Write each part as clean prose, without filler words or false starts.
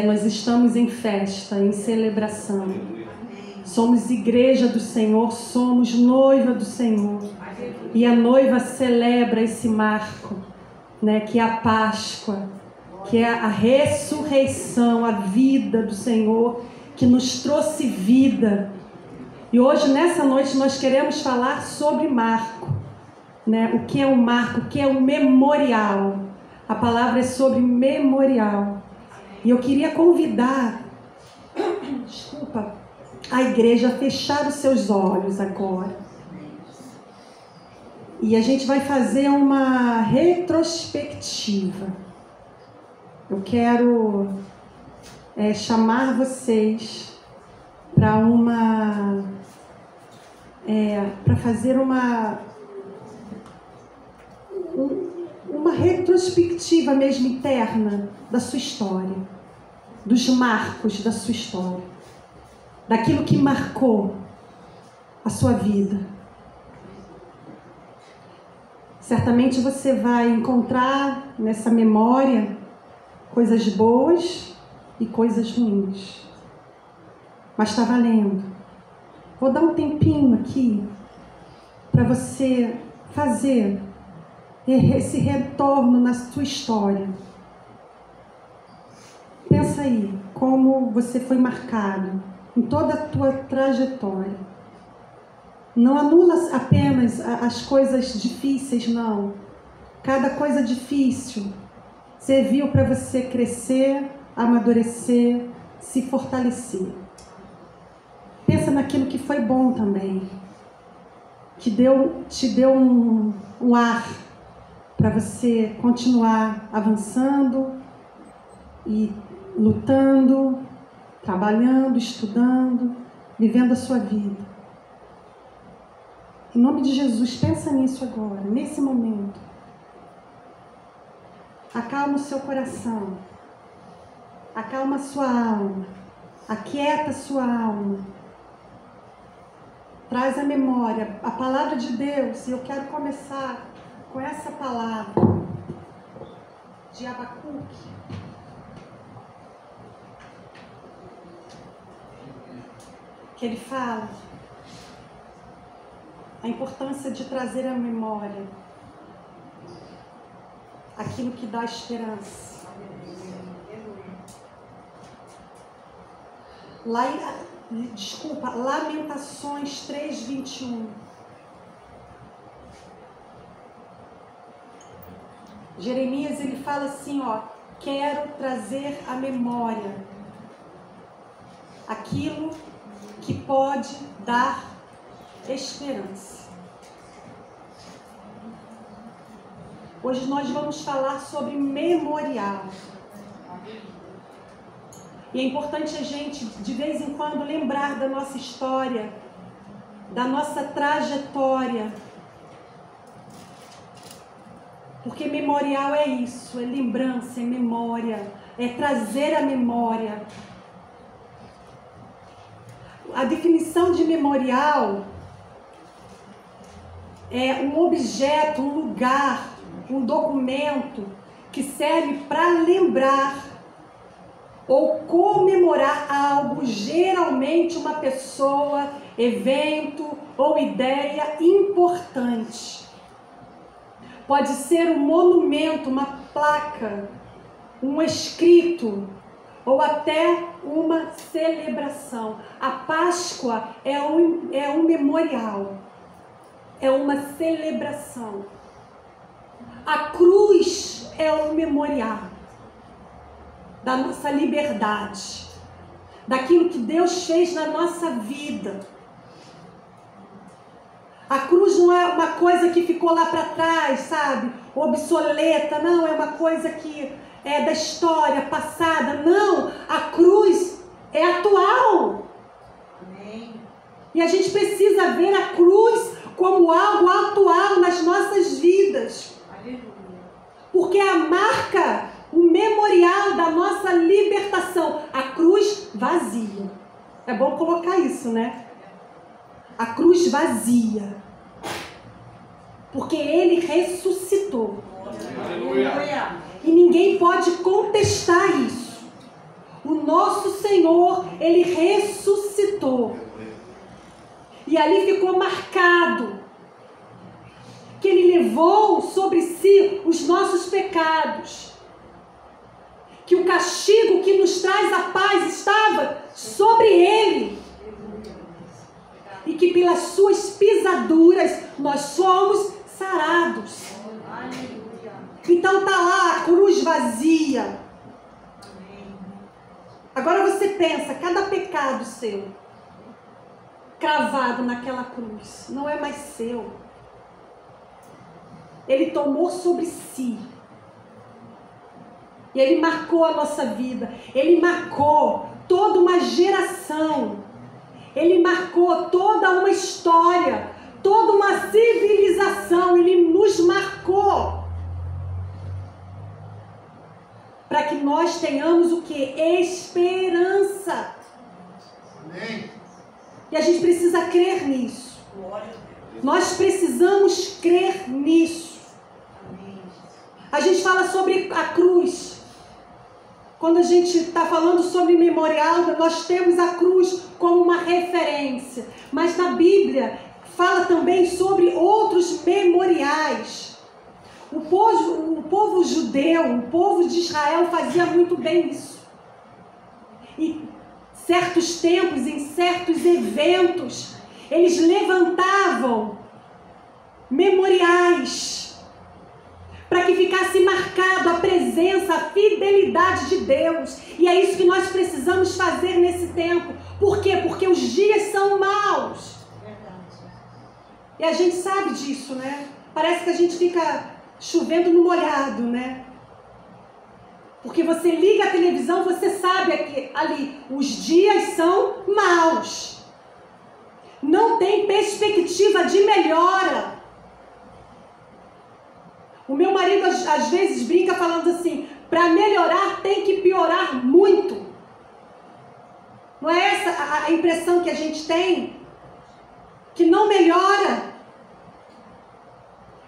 Nós estamos em festa, em celebração. Somos igreja do Senhor, somos noiva do Senhor. E a noiva celebra esse marco, né, que é a Páscoa, que é a ressurreição, a vida do Senhor, que nos trouxe vida. E hoje, nessa noite, nós queremos falar sobre marco, né? O que é um marco, o que é um memorial. A palavra é sobre memorial. E eu queria convidar, a igreja a fechar os seus olhos agora. E a gente vai fazer uma retrospectiva. Eu quero chamar vocês para fazer uma retrospectiva mesmo interna da sua história, dos marcos da sua história, daquilo que marcou a sua vida. Certamente você vai encontrar nessa memória coisas boas e coisas ruins. Mas está valendo. Vou dar um tempinho aqui para você fazer esse retorno na sua história. Pensa aí, como você foi marcado em toda a tua trajetória. Não anula apenas as coisas difíceis, não. Cada coisa difícil serviu para você crescer, amadurecer, se fortalecer. Pensa naquilo que foi bom também, que te deu um ar para você continuar avançando e lutando, trabalhando, estudando, vivendo a sua vida. Em nome de Jesus, pensa nisso agora, nesse momento. Acalma o seu coração, acalma a sua alma, aquieta a sua alma. Traz a memória, a palavra de Deus. E eu quero começar com essa palavra de Abacuque. Que ele fala a importância de trazer à memória aquilo que dá esperança. Lamentações 3:21. Jeremias, ele fala assim, quero trazer à memória aquilo que pode dar esperança. Hoje nós vamos falar sobre memorial. E é importante a gente, de vez em quando, lembrar da nossa história, da nossa trajetória. Porque memorial é isso, é lembrança, é memória, é trazer a memória. A definição de memorial é um objeto, um lugar, um documento que serve para lembrar ou comemorar algo, geralmente uma pessoa, evento ou ideia importante. Pode ser um monumento, uma placa, um escrito ou até uma celebração. A Páscoa é um memorial, é uma celebração. A cruz é um memorial da nossa liberdade, daquilo que Deus fez na nossa vida. A cruz não é uma coisa que ficou lá para trás, sabe? Obsoleta, não, é uma coisa que é da história passada. Não, a cruz é atual. Amém. E a gente precisa ver a cruz como algo atual nas nossas vidas. Aleluia. Porque é a marca, o memorial da nossa libertação. A cruz vazia. É bom colocar isso, né? A cruz vazia. Porque ele ressuscitou. E ninguém pode contestar isso. O nosso Senhor, Ele ressuscitou. E ali ficou marcado que Ele levou sobre si os nossos pecados. Que o castigo que nos traz a paz estava sobre Ele. E que pelas suas pisaduras nós somos sarados. Então está lá a cruz vazia. Agora você pensa, cada pecado seu, cravado naquela cruz, não é mais seu. Ele tomou sobre si. E Ele marcou a nossa vida. Ele marcou toda uma geração. Ele marcou toda uma história, toda uma civilização. Ele nos marcou. Para que nós tenhamos o quê? Esperança. Amém. E a gente precisa crer nisso. Nós precisamos crer nisso. A gente fala sobre a cruz. Quando a gente está falando sobre memorial, nós temos a cruz como uma referência. Mas na Bíblia fala também sobre outros memoriais. O povo judeu, o povo de Israel fazia muito bem isso. E certos tempos, em certos eventos, eles levantavam memoriais para que ficasse marcado a presença, a fidelidade de Deus. E é isso que nós precisamos fazer nesse tempo. Por quê? Porque os dias são maus. E a gente sabe disso, né? Parece que a gente fica chovendo no molhado, né? Porque você liga a televisão, você sabe que ali os dias são maus. Não tem perspectiva de melhora. O meu marido às vezes brinca falando assim, para melhorar tem que piorar muito. Não é essa a impressão que a gente tem? Que não melhora.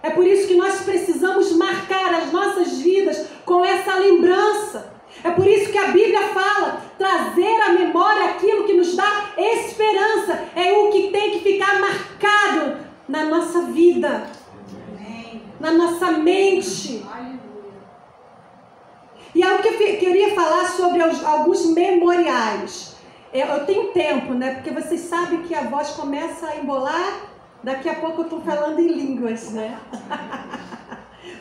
É por isso que nós precisamos marcar as nossas vidas com essa lembrança. É por isso que a Bíblia fala, trazer à memória aquilo que nos dá esperança. É o que tem que ficar marcado na nossa vida, na nossa mente. E aí o que eu queria falar sobre alguns memoriais. Eu tenho tempo, né? Porque vocês sabem que a voz começa a embolar. Daqui a pouco eu estou falando em línguas, né?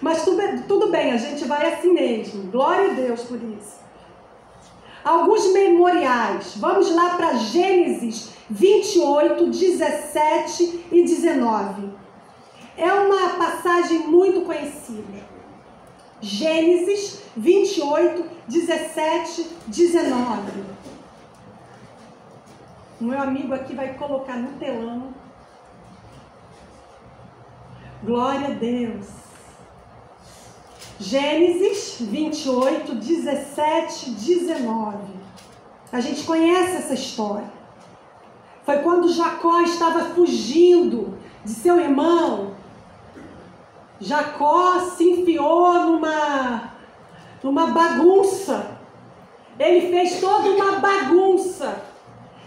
Mas tudo bem, a gente vai assim mesmo. Glória a Deus por isso. Alguns memoriais. Vamos lá para Gênesis 28, 17 e 19. É uma passagem muito conhecida. Gênesis 28, 17, 19. O meu amigo aqui vai colocar no telão. Glória a Deus. Gênesis 28, 17, 19. A gente conhece essa história. Foi quando Jacó estava fugindo de seu irmão. Jacó se enfiou numa bagunça. Ele fez toda uma bagunça.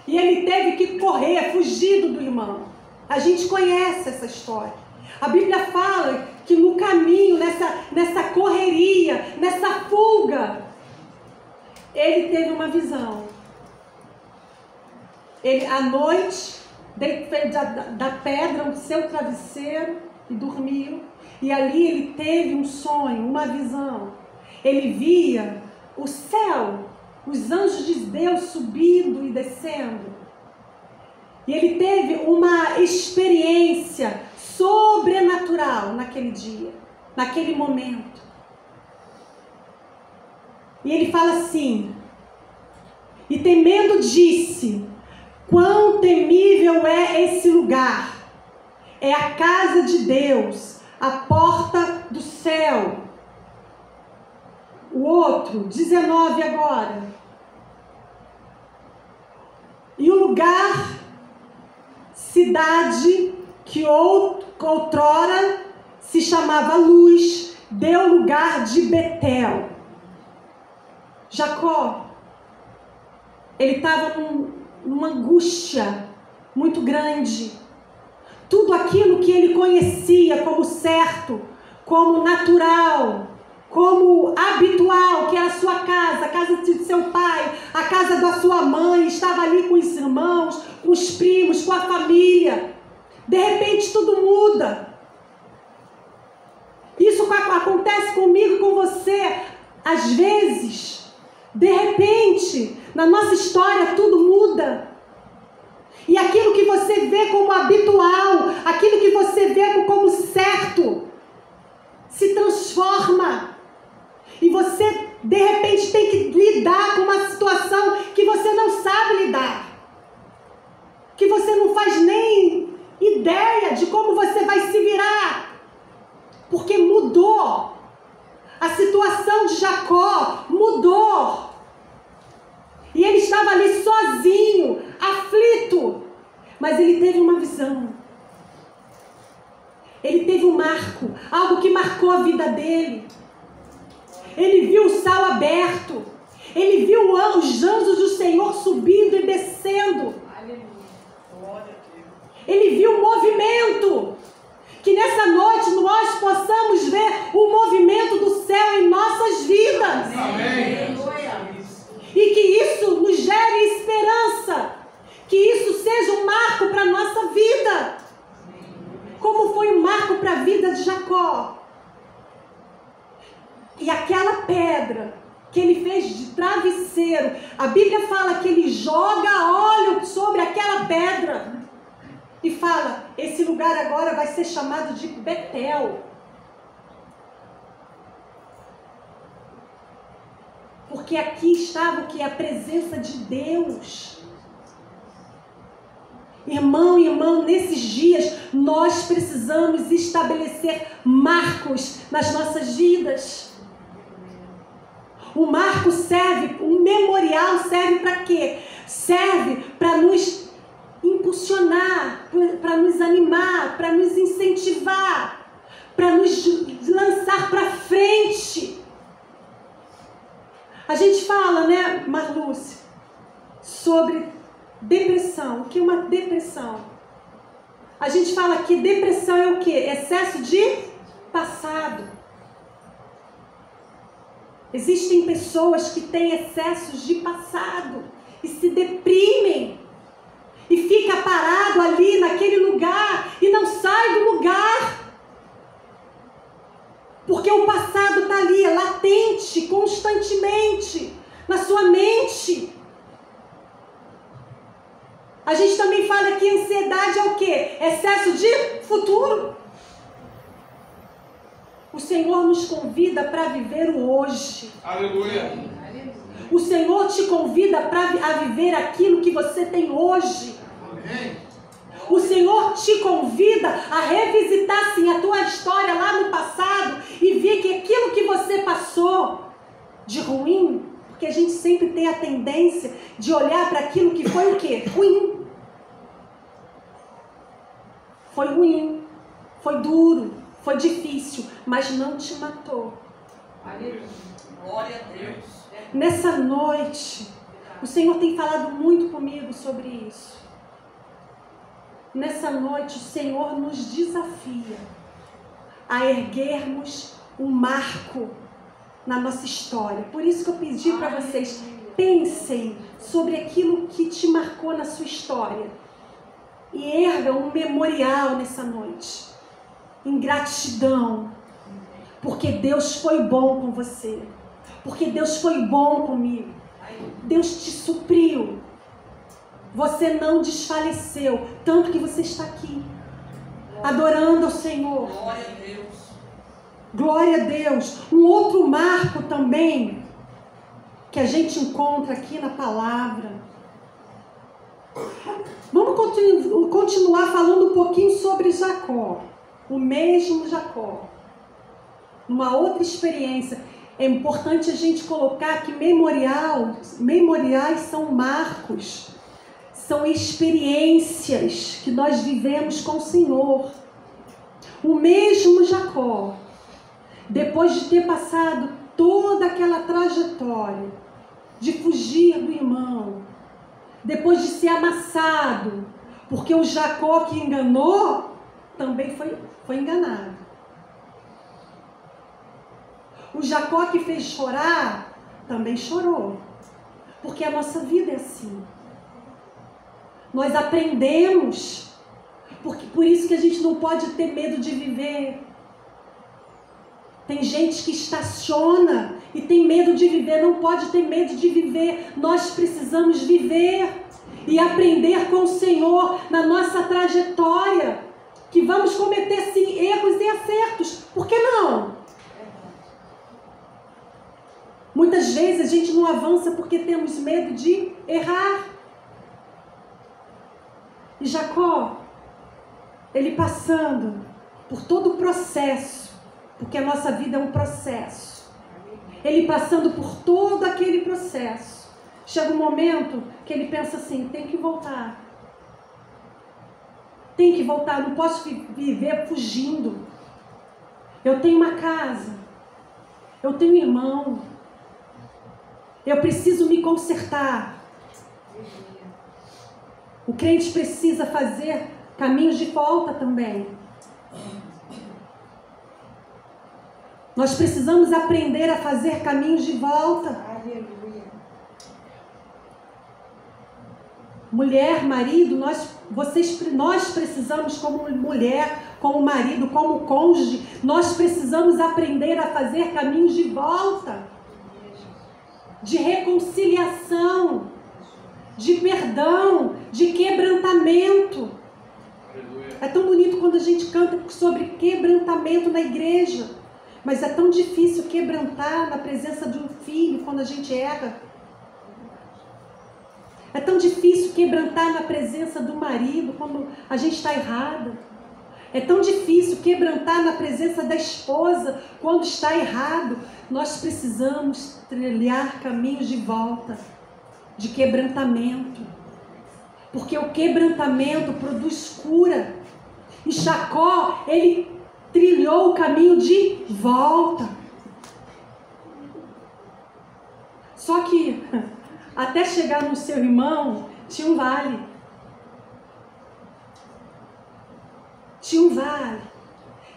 E ele teve que correr, fugido do irmão. A gente conhece essa história. A Bíblia fala que no caminho, nessa correria, nessa fuga, ele teve uma visão. Ele, à noite, fez da pedra o seu travesseiro e dormiu. E ali ele teve um sonho, uma visão. Ele via o céu, os anjos de Deus subindo e descendo. E ele teve uma experiência sobrenatural naquele dia, naquele momento. E ele fala assim: e temendo disse, quão temível é esse lugar, é a casa de Deus, a porta do céu. O outro, 19 agora. E o lugar, cidade que outrora se chamava Luz, deu lugar de Betel. Jacó, ele estava numa angústia muito grande. Tudo aquilo que ele conhecia como certo, como natural, como habitual, que era a sua casa, a casa de seu pai, a casa da sua mãe, estava ali com os irmãos, com os primos, com a família. De repente tudo muda. Isso acontece comigo e com você. Às vezes, de repente, na nossa história tudo muda. E aquilo que você vê como habitual, aquilo que você vê como certo, se transforma. E você, de repente, tem que lidar com uma situação que você não sabe lidar. Que você não faz nem ideia de como você vai se virar. Porque mudou. A situação de Jacó mudou. E ele estava ali sozinho, aflito. Mas ele teve uma visão. Ele teve um marco, algo que marcou a vida dele. Ele viu o céu aberto. Ele viu os anjos do Senhor subindo e descendo. Ele viu o movimento. Que nessa noite nós possamos ver o movimento do céu em nossas vidas. Amém. E que isso nos gere esperança. Que isso seja um marco para a nossa vida. Como foi um marco para a vida de Jacó. E aquela pedra que ele fez de travesseiro, a Bíblia fala que ele joga óleo sobre aquela pedra. E fala, esse lugar agora vai ser chamado de Betel. Porque aqui estava o que? A presença de Deus. Irmão e irmã, nesses dias nós precisamos estabelecer marcos nas nossas vidas. O marco serve, o memorial serve para quê? Serve para nos impulsionar, para nos animar, para nos incentivar, para nos lançar para frente. A gente fala, né, Marlúcia, sobre depressão. O que é uma depressão? A gente fala que depressão é o quê? Excesso de passado. Existem pessoas que têm excessos de passado e se deprimem e fica parado ali naquele lugar e não sai do lugar. Porque o passado está ali, é latente, constantemente, na sua mente. A gente também fala que ansiedade é o quê? Excesso de futuro. O Senhor nos convida para viver o hoje. Aleluia. O Senhor te convida a viver aquilo que você tem hoje. Amém. O Senhor te convida a revisitar sim a tua história lá no passado e ver que aquilo que você passou de ruim, porque a gente sempre tem a tendência de olhar para aquilo que foi o quê? Ruim. Foi ruim, foi duro, foi difícil, mas não te matou. Glória a Deus. Nessa noite, o Senhor tem falado muito comigo sobre isso. Nessa noite, o Senhor nos desafia a erguermos um marco na nossa história. Por isso que eu pedi para vocês, pensem sobre aquilo que te marcou na sua história. E ergam um memorial nessa noite. Em gratidão. Porque Deus foi bom com você. Porque Deus foi bom comigo. Deus te supriu. Você não desfaleceu. Tanto que você está aqui. Adorando ao Senhor. Glória a Deus. Glória a Deus. Um outro marco também. Que a gente encontra aqui na palavra. Vamos continuar falando um pouquinho sobre Jacó. O mesmo Jacó. Uma outra experiência. É importante a gente colocar que memoriais são marcos. São experiências que nós vivemos com o Senhor. O mesmo Jacó. depois de ter passado toda aquela trajetória de fugir do irmão, depois de ser amassado, porque o Jacó que enganou também foi enganado. O Jacó que fez chorar também chorou, porque a nossa vida é assim. Nós aprendemos, porque por isso que a gente não pode ter medo de viver. Tem gente que estaciona e tem medo de viver, não pode ter medo de viver. Nós precisamos viver e aprender com o Senhor na nossa trajetória, que vamos cometer sim erros e acertos. Por que não? Muitas vezes a gente não avança porque temos medo de errar. E Jacó, ele passando por todo o processo, porque a nossa vida é um processo. Ele passando por todo aquele processo, chega um momento que ele pensa assim: tem que voltar. Tem que voltar, não posso viver fugindo. Eu tenho uma casa, eu tenho um irmão, eu preciso me consertar. O crente precisa fazer caminhos de volta também. Nós precisamos aprender a fazer caminhos de volta. Aleluia. Mulher, marido, nós precisamos, como mulher, como marido, como cônjuge, nós precisamos aprender a fazer caminhos de volta, de reconciliação, de perdão, de quebrantamento. É tão bonito quando a gente canta sobre quebrantamento na igreja, mas é tão difícil quebrantar na presença de um filho quando a gente erra. É tão difícil quebrantar na presença do marido quando a gente está errada. É tão difícil quebrantar na presença da esposa quando está errado. Nós precisamos trilhar caminhos de volta, de quebrantamento. Porque o quebrantamento produz cura. E Jacó, ele trilhou o caminho de volta. Só que até chegar no seu irmão, tinha um vale. Tinha um vale.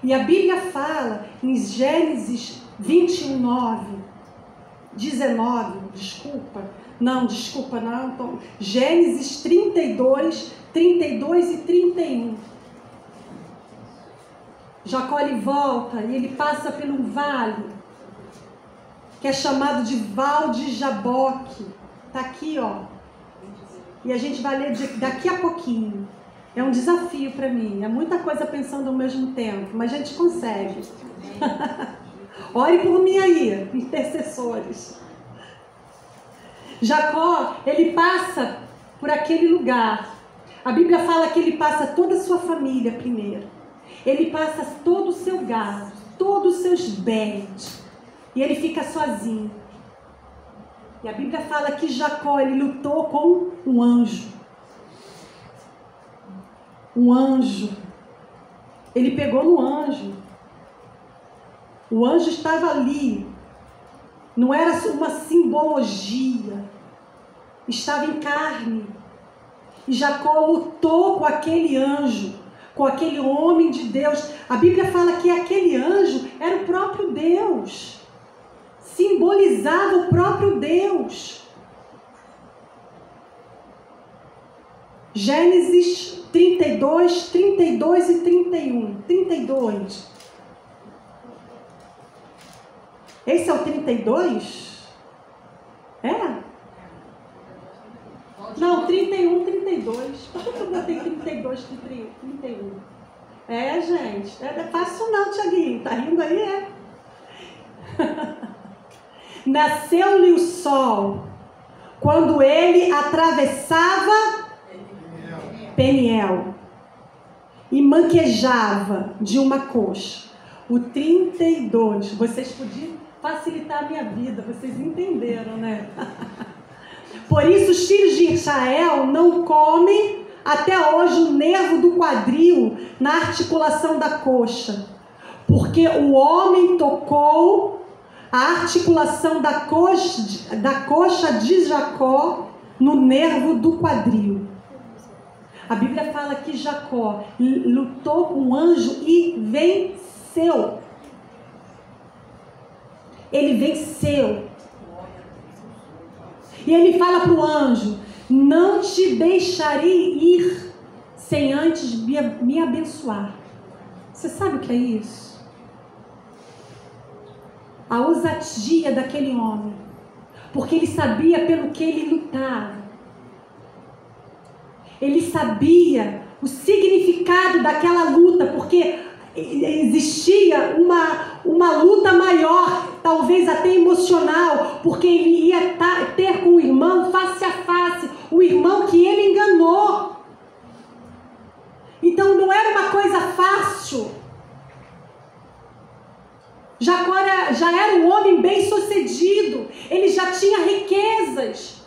E a Bíblia fala em Gênesis 19. Gênesis 32 e 31. Jacó ele volta e ele passa por um vale, que é chamado de Val de Jaboque. Está aqui, ó. E a gente vai ler daqui a pouquinho. É um desafio para mim. É muita coisa pensando ao mesmo tempo, mas a gente consegue. Ore por mim aí, intercessores. Jacó, ele passa por aquele lugar. A Bíblia fala que ele passa toda a sua família primeiro. Ele passa todo o seu gado, todos os seus bens. E ele fica sozinho. E a Bíblia fala que Jacó, ele lutou com um anjo. Um anjo. Ele pegou no anjo. O anjo estava ali. Não era uma simbologia. Estava em carne. E Jacó lutou com aquele anjo, com aquele homem de Deus. A Bíblia fala que aquele anjo era o próprio Deus. Simbolizava o próprio Deus. Gênesis 32 e 31. 32. Esse é o 32? É? Não, 31, 32. Por que eu botei 32, 31? É, gente. Não é fácil não, Tiaguinho. Tá rindo aí, é? Nasceu-lhe o sol quando ele atravessava Peniel e manquejava de uma coxa. O 32. Vocês podiam facilitar a minha vida, vocês entenderam, né? Por isso os filhos de Israel não comem até hoje o nervo do quadril na articulação da coxa, porque o homem tocou a articulação da coxa de Jacó no nervo do quadril. A Bíblia fala que Jacó lutou com o anjo e venceu. Ele venceu. E ele fala para o anjo: não te deixarei ir sem antes me abençoar. Você sabe o que é isso? A ousadia daquele homem, porque ele sabia pelo que ele lutava. Ele sabia o significado daquela luta, porque existia uma luta maior, talvez até emocional, porque ele ia ter com o irmão face a face, o irmão que ele enganou. Então não era uma coisa fácil. Jacó já era um homem bem-sucedido, ele já tinha riquezas,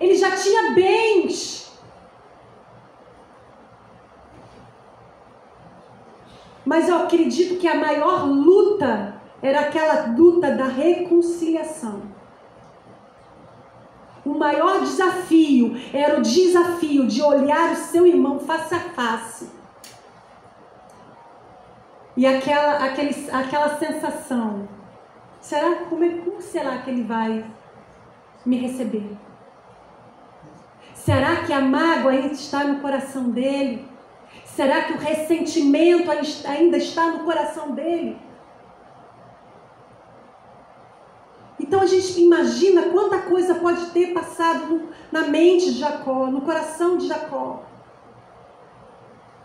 ele já tinha bens. Mas eu acredito que a maior luta era aquela luta da reconciliação. O maior desafio era o desafio de olhar o seu irmão face a face. E aquela sensação, como será que ele vai me receber? Será que a mágoa ainda está no coração dele? Será que o ressentimento ainda está no coração dele? Então a gente imagina quanta coisa pode ter passado na mente de Jacó, no coração de Jacó.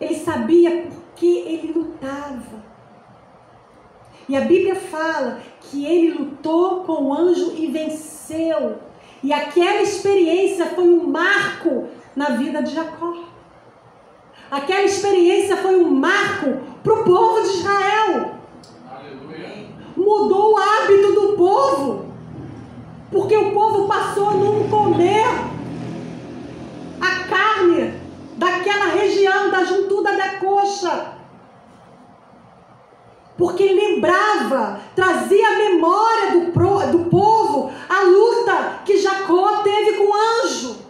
Ele sabia por que ele lutava. E a Bíblia fala que ele lutou com o anjo e venceu. E aquela experiência foi um marco na vida de Jacó. Aquela experiência foi um marco para o povo de Israel. Aleluia. Mudou o hábito do povo. Porque o povo passou a não comer a carne daquela região, da juntura da coxa. Porque lembrava, trazia a memória do povo a luta que Jacó teve com o anjo.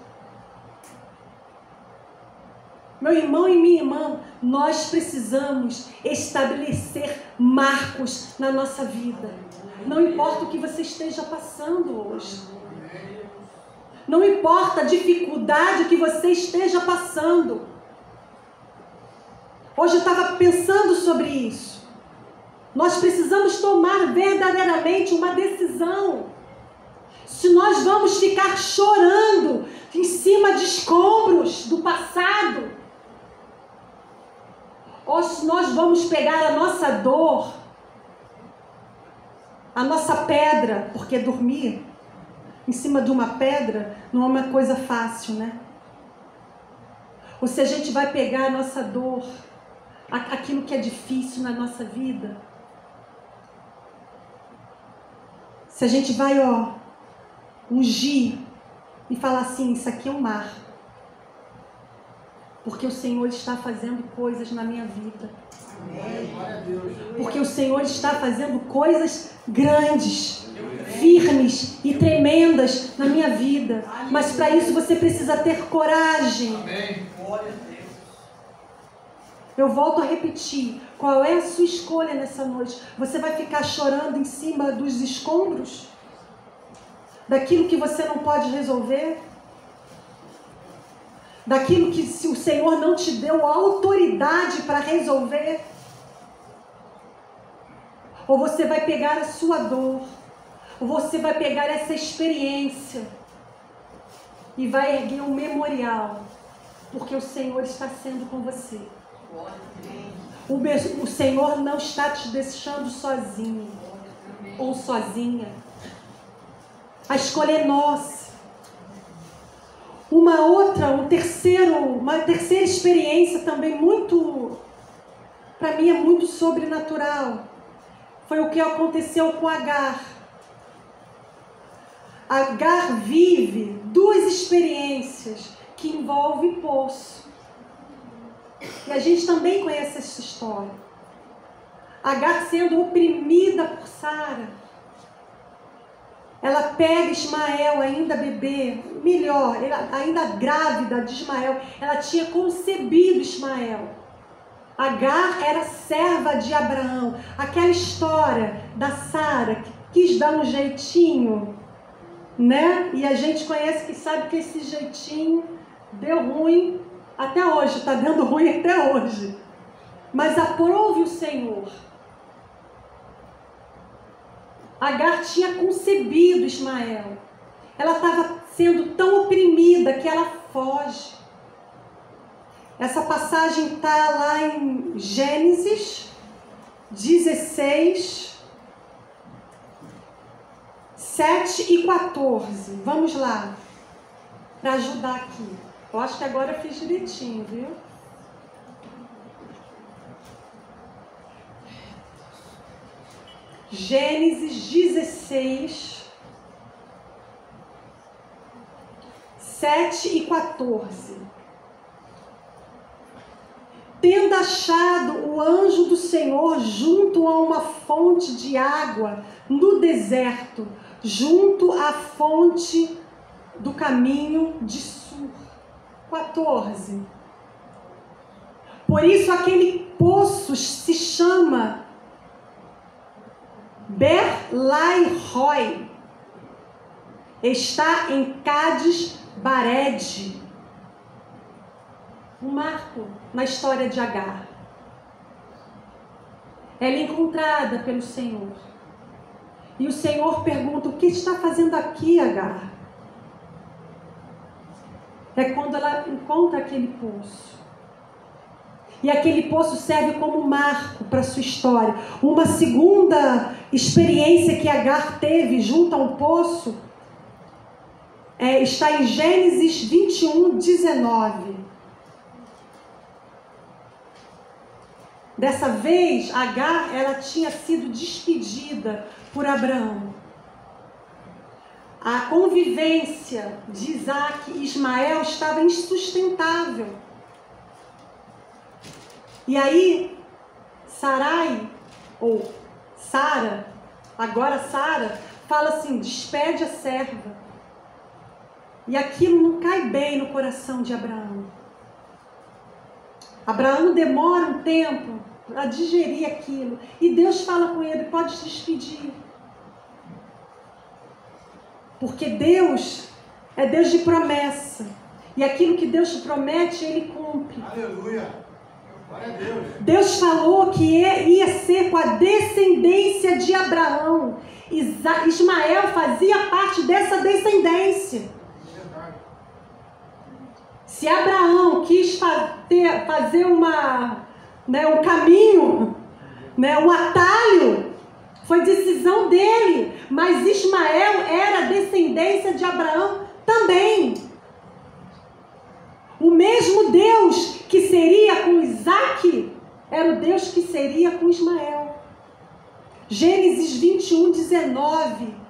Meu irmão e minha irmã, nós precisamos estabelecer marcos na nossa vida. Não importa o que você esteja passando hoje. Não importa a dificuldade que você esteja passando. Hoje eu estava pensando sobre isso. Nós precisamos tomar verdadeiramente uma decisão. Se nós vamos ficar chorando em cima de escombros do passado, ou se nós vamos pegar a nossa dor, a nossa pedra, porque dormir em cima de uma pedra não é uma coisa fácil, né? Ou se a gente vai pegar a nossa dor, aquilo que é difícil na nossa vida, se a gente vai, ungir e falar assim: isso aqui é um mar, porque o Senhor está fazendo coisas na minha vida. Porque o Senhor está fazendo coisas grandes, firmes e tremendas na minha vida. Mas para isso você precisa ter coragem. Eu volto a repetir: qual é a sua escolha nessa noite? Você vai ficar chorando em cima dos escombros? Daquilo que você não pode resolver? Daquilo que se o Senhor não te deu autoridade para resolver? Ou você vai pegar a sua dor, ou você vai pegar essa experiência e vai erguer um memorial, porque o Senhor está sendo com você. O Senhor não está te deixando sozinho ou sozinha. A escolha é nossa. Uma terceira experiência também para mim é muito sobrenatural. Foi o que aconteceu com Agar. Agar vive duas experiências que envolvem poço. E a gente também conhece essa história. Agar sendo oprimida por Sara. Ela pega Ismael, ainda bebê, melhor, ainda grávida de Ismael. Ela tinha concebido Ismael. Agar era serva de Abraão. Aquela história da Sara que quis dar um jeitinho, né? E a gente conhece, que sabe que esse jeitinho deu ruim até hoje, está dando ruim até hoje. Mas aprove o Senhor. Agar tinha concebido Ismael. Ela estava sendo tão oprimida que ela foge. Essa passagem está lá em Gênesis 16, 7 e 14. Vamos lá, para ajudar aqui. Eu acho que agora eu fiz direitinho, viu? Gênesis 16, 7 e 14. Tendo achado o anjo do Senhor junto a uma fonte de água no deserto, junto à fonte do caminho de Sur. 14. Por isso aquele poço se chama Ber-lai-roi. Está em Cádiz Barede. Um marco na história de Agar. Ela é encontrada pelo Senhor. E o Senhor pergunta: o que está fazendo aqui, Agar? É quando ela encontra aquele poço. E aquele poço serve como marco para a sua história. Uma segunda experiência que Agar teve junto ao poço está em Gênesis 21, 19. Dessa vez, Agar, ela tinha sido despedida por Abraão. A convivência de Isaac e Ismael estava insustentável. E aí, Sarai, ou Sara, agora Sara, fala assim: despede a serva. E aquilo não cai bem no coração de Abraão. Abraão demora um tempo para digerir aquilo. E Deus fala com ele: pode se despedir. Porque Deus é Deus de promessa. E aquilo que Deus te promete, Ele cumpre. Aleluia. Glória a Deus. Deus falou que ia ser com a descendência de Abraão. Ismael fazia parte dessa descendência. Se Abraão quis fazer um caminho, um atalho, foi decisão dele. Mas Ismael era descendência de Abraão também. O mesmo Deus que seria com Isaac era o Deus que seria com Ismael. Gênesis 21, 19.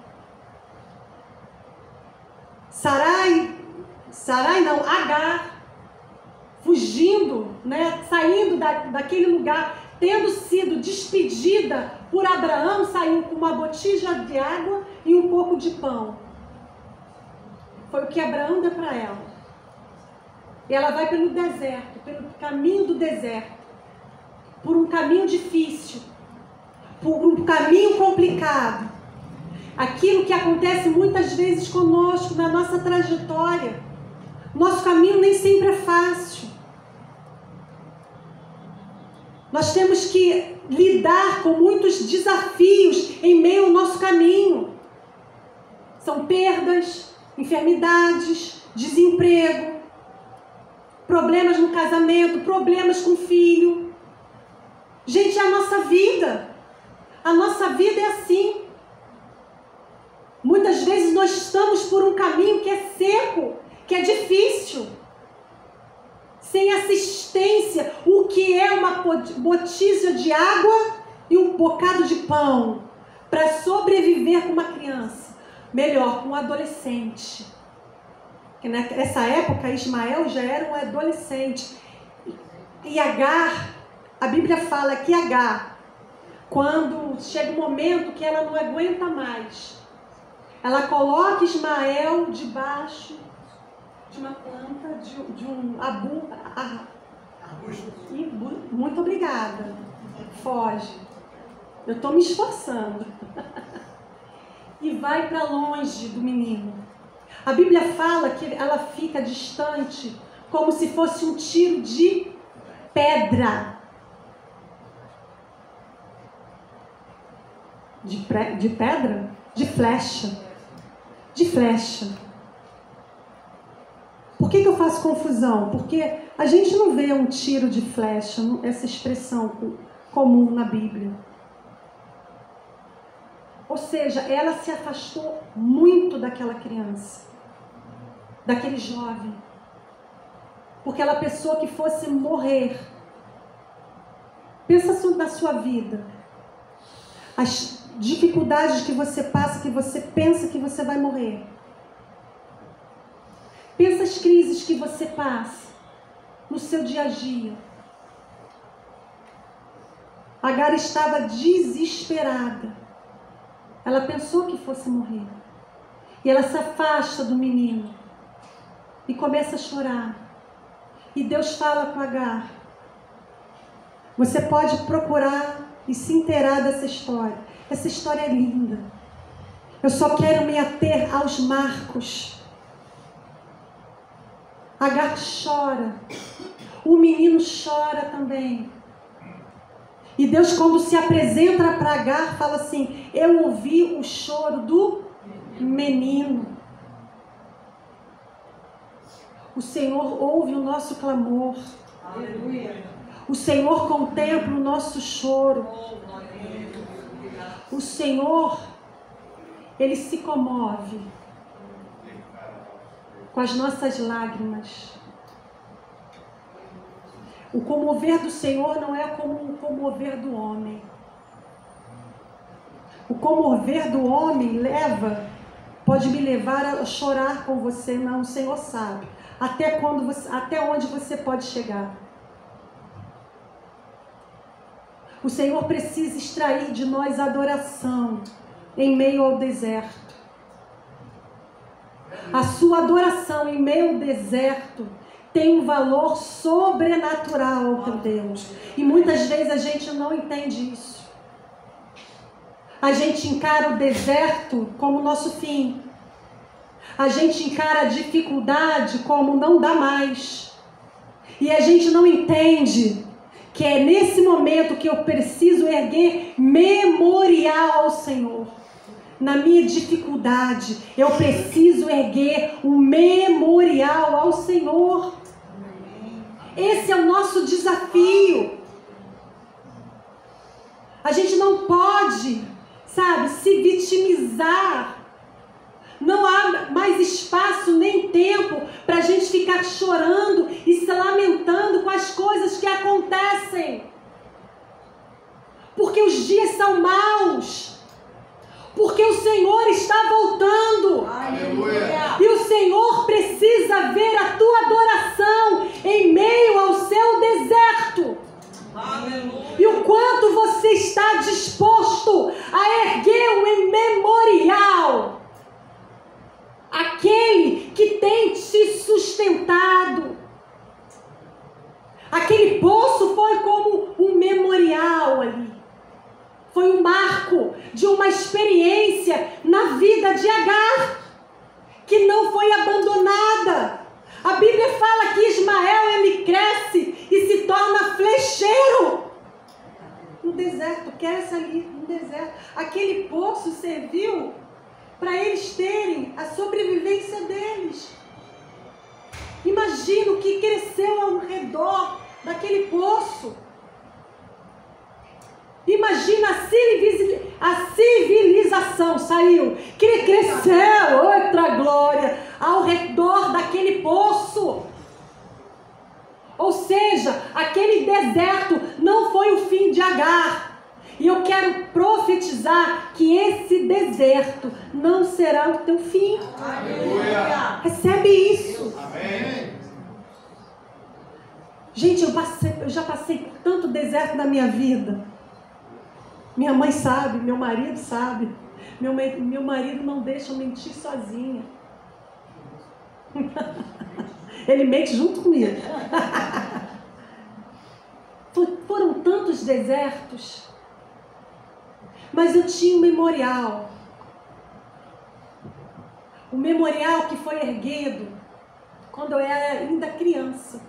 Agar, fugindo, saindo daquele lugar, tendo sido despedida por Abraão, saiu com uma botija de água e um pouco de pão. Foi o que Abraão deu para ela. E ela vai pelo deserto, pelo caminho do deserto, por um caminho difícil, por um caminho complicado. Aquilo que acontece muitas vezes conosco na nossa trajetória. Nosso caminho nem sempre é fácil. Nós temos que lidar com muitos desafios em meio ao nosso caminho. São perdas, enfermidades, desemprego, problemas no casamento, problemas com o filho. Gente, é a nossa vida. A nossa vida é assim. Muitas vezes nós estamos por um caminho que é seco, que é difícil, sem assistência. O que é uma botija de água e um bocado de pão para sobreviver com uma criança? Melhor, com um adolescente. Porque nessa época Ismael já era um adolescente. E Agar, a Bíblia fala que Agar, quando chega um momento que ela não aguenta mais, ela coloca Ismael debaixo de uma planta, de um arbusto. Muito obrigada. Foge. Eu estou me esforçando. E vai para longe do menino. A Bíblia fala que ela fica distante, como se fosse um tiro de pedra. De pedra? De flecha. De flecha. Por que eu faço confusão? Porque a gente não vê um tiro de flecha, essa expressão comum na Bíblia. Ou seja, ela se afastou muito daquela criança, daquele jovem. Porque ela pensou que fosse morrer. Pensa na sua vida. As dificuldades que você passa, que você pensa que você vai morrer. Pensa as crises que você passa no seu dia a dia. Agar estava desesperada. Ela pensou que fosse morrer. E ela se afasta do menino. E começa a chorar. E Deus fala com Agar. Você pode procurar e se inteirar dessa história. Essa história é linda. Eu só quero me ater aos marcos. Agar chora. O menino chora também. E Deus, quando se apresenta para Agar, fala assim: eu ouvi o choro do menino. O Senhor ouve o nosso clamor. Aleluia. O Senhor contempla o nosso choro. O Senhor, Ele se comove com as nossas lágrimas. O comover do Senhor não é como o comover do homem. O comover do homem pode me levar a chorar com você. Não, o Senhor sabe até onde você pode chegar. O Senhor precisa extrair de nós adoração em meio ao deserto. A sua adoração em meio ao deserto tem um valor sobrenatural para Deus. E muitas vezes a gente não entende isso. A gente encara o deserto como nosso fim. A gente encara a dificuldade como não dá mais. E a gente não entende que é nesse momento que eu preciso erguer memorial ao Senhor. Na minha dificuldade, eu preciso erguer um memorial ao Senhor. Esse é o nosso desafio. A gente não pode, se vitimizar. Não há mais espaço nem tempo para a gente ficar chorando e se lamentando com as coisas que acontecem. Porque os dias são maus. Porque o Senhor está voltando. Aleluia. E o Senhor precisa ver a tua adoração em meio ao seu deserto. Aleluia. E o quanto você está disposto a erguer um memorial. Aquele que tem te sustentado. Aquele poço foi como um memorial ali. Foi um marco de uma experiência na vida de Agar, que não foi abandonada. A Bíblia fala que Ismael, ele cresce e se torna flecheiro. No deserto, cresce ali no deserto. Aquele poço serviu para eles terem a sobrevivência deles. Imagina o que cresceu ao redor daquele poço. Imagina a civilização saiu, que cresceu, outra glória, ao redor daquele poço. Ou seja, aquele deserto não foi o fim de Agar. E eu quero profetizar que esse deserto não será o teu fim. Aleluia. Recebe isso. Amém. Gente, eu já passei por tanto deserto na minha vida. Minha mãe sabe, meu marido sabe. Meu marido não deixa eu mentir sozinha. Ele mente junto comigo. Foram tantos desertos, mas eu tinha um memorial. O memorial que foi erguido quando eu era ainda criança.